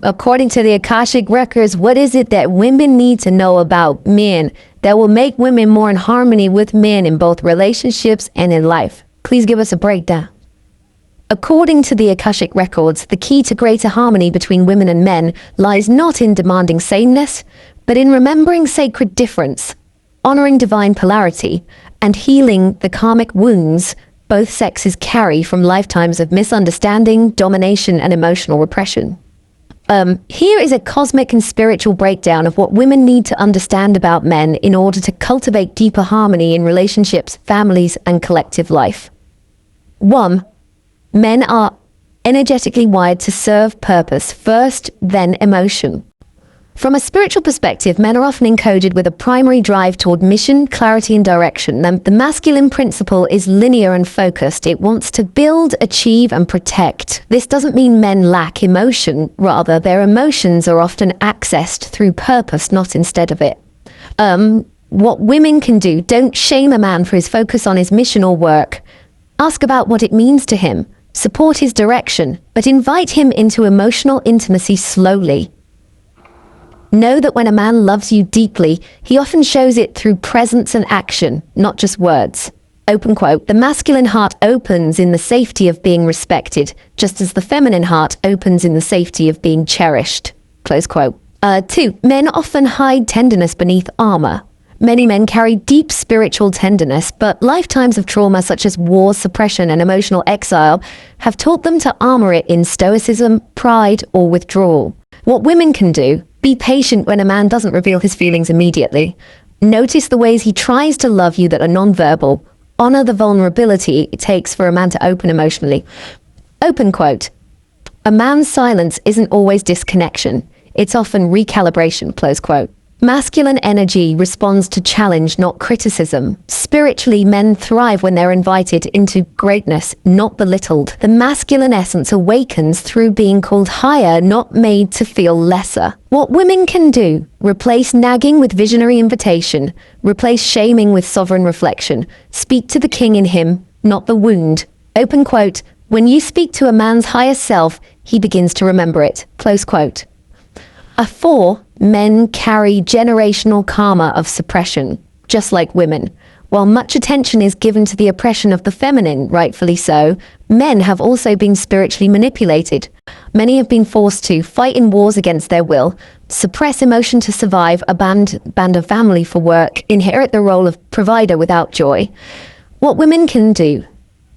According to the Akashic Records, what is it that women need to know about men that will make women more in harmony with men in both relationships and in life? Please give us a breakdown. According to the Akashic Records, the key to greater harmony between women and men lies not in demanding sameness, but in remembering sacred difference, honoring divine polarity, and healing the karmic wounds both sexes carry from lifetimes of misunderstanding, domination, and emotional repression. Here is a cosmic and spiritual breakdown of what women need to understand about men in order to cultivate deeper harmony in relationships, families, and collective life. 1. Men are energetically wired to serve purpose first, then emotion. From a spiritual perspective, men are often encoded with a primary drive toward mission, clarity, and direction. The masculine principle is linear and focused. It wants to build, achieve, and protect. This doesn't mean men lack emotion. Rather, their emotions are often accessed through purpose, not instead of it. What women can do: don't shame a man for his focus on his mission or work. Ask about what it means to him. Support his direction, but invite him into emotional intimacy slowly. Know that when a man loves you deeply, he often shows it through presence and action, not just words. Open quote, the masculine heart opens in the safety of being respected, just as the feminine heart opens in the safety of being cherished. Close quote. 2. Men often hide tenderness beneath armor. Many men carry deep spiritual tenderness, but lifetimes of trauma such as war, suppression, and emotional exile have taught them to armor it in stoicism, pride, or withdrawal. What women can do: be patient when a man doesn't reveal his feelings immediately. Notice the ways he tries to love you that are nonverbal. Honor the vulnerability it takes for a man to open emotionally. Open quote, a man's silence isn't always disconnection. It's often recalibration, close quote. Masculine energy responds to challenge, not criticism. Spiritually, men thrive when they're invited into greatness, not belittled. The masculine essence awakens through being called higher, not made to feel lesser. What women can do: replace nagging with visionary invitation. Replace shaming with sovereign reflection. Speak to the king in him, not the wound. Open quote, when you speak to a man's higher self, he begins to remember it. Close quote. 4. Men carry generational karma of suppression, just like women. While much attention is given to the oppression of the feminine, rightfully so, men have also been spiritually manipulated. Many have been forced to fight in wars against their will, suppress emotion to survive, abandon family for work, inherit the role of provider without joy. What women can do: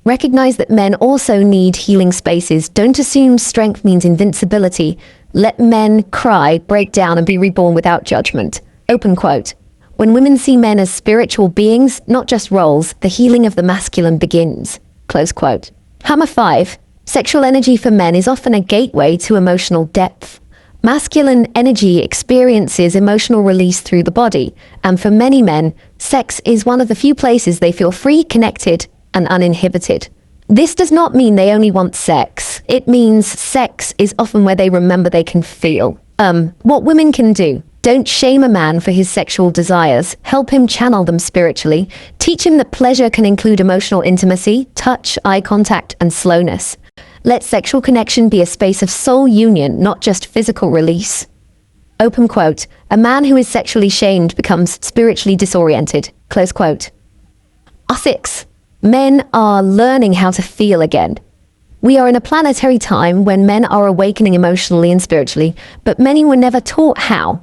recognize that men also need healing spaces. Don't assume strength means invincibility. Let men cry, break down, and be reborn without judgment. Open quote. When women see men as spiritual beings, not just roles, the healing of the masculine begins. Close quote. Hammer 5. Sexual energy for men is often a gateway to emotional depth. Masculine energy experiences emotional release through the body, and for many men, sex is one of the few places they feel free, connected, and uninhibited. This does not mean they only want sex. It means sex is often where they remember they can feel. What women can do: don't shame a man for his sexual desires. Help him channel them spiritually. Teach him that pleasure can include emotional intimacy, touch, eye contact, and slowness. Let sexual connection be a space of soul union, not just physical release. Open quote, a man who is sexually shamed becomes spiritually disoriented. Close quote. 6. Men are learning how to feel again. We are in a planetary time when men are awakening emotionally and spiritually, but many were never taught how.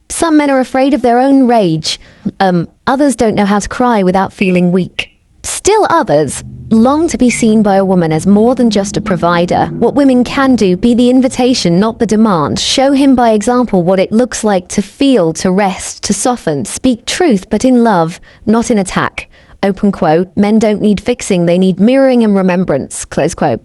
Some men are afraid of their own rage. Others don't know how to cry without feeling weak. Still others long to be seen by a woman as more than just a provider. What women can do: be the invitation, not the demand. Show him by example what it looks like to feel, to rest, to soften. Speak truth, but in love, not in attack. Open quote, men don't need fixing, they need mirroring and remembrance. Close quote.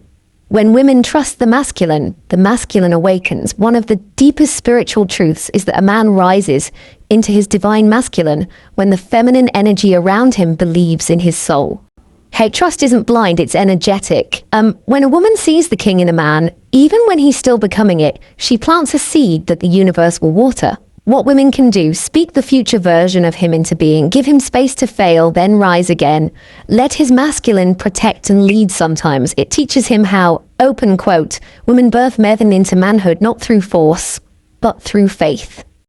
When women trust the masculine awakens. One of the deepest spiritual truths is that a man rises into his divine masculine when the feminine energy around him believes in his soul. Hey, trust isn't blind, it's energetic. When a woman sees the king in a man, even when he's still becoming it, she plants a seed that the universe will water. What women can do: speak the future version of him into being. Give him space to fail, then rise again. Let his masculine protect and lead sometimes. It teaches him how Open quote, women birth men into manhood not through force, but through faith.